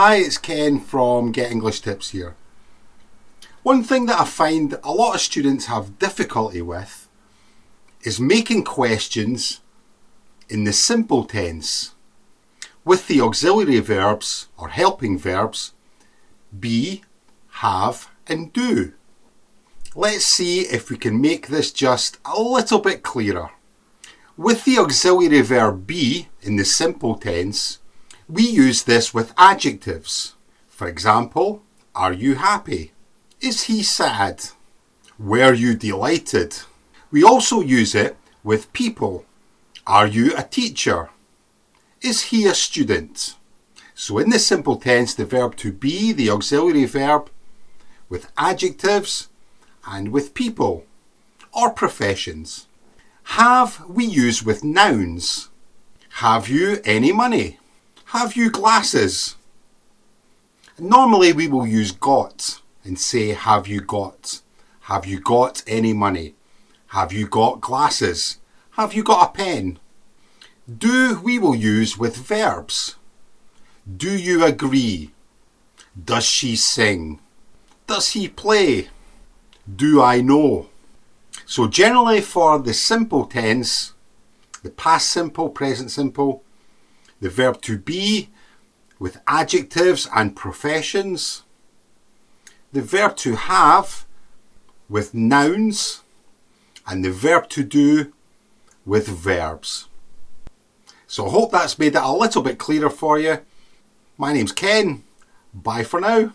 Hi, it's Ken from Get English Tips here. One thing that I find a lot of students have difficulty with is making questions in the simple tense with the auxiliary verbs or helping verbs be, have and do. Let's see if we can make this just a little bit clearer. With the auxiliary verb be in the simple tense, we use this with adjectives. For example, are you happy? Is he sad? Were you delighted? We also use it with people. Are you a teacher? Is he a student? So in the simple tense, the verb to be, the auxiliary verb, with adjectives and with people or professions. Have we use with nouns. Have you any money? Have you glasses? Normally we will use got and say have you got? Have you got any money? Have you got glasses? Have you got a pen? Do we will use with verbs. Do you agree? Does she sing? Does he play? Do I know? So generally for the simple tense, the past simple, present simple, the verb to be with adjectives and professions, the verb to have with nouns, and the verb to do with verbs. So I hope that's made it a little bit clearer for you. My name's Ken. Bye for now.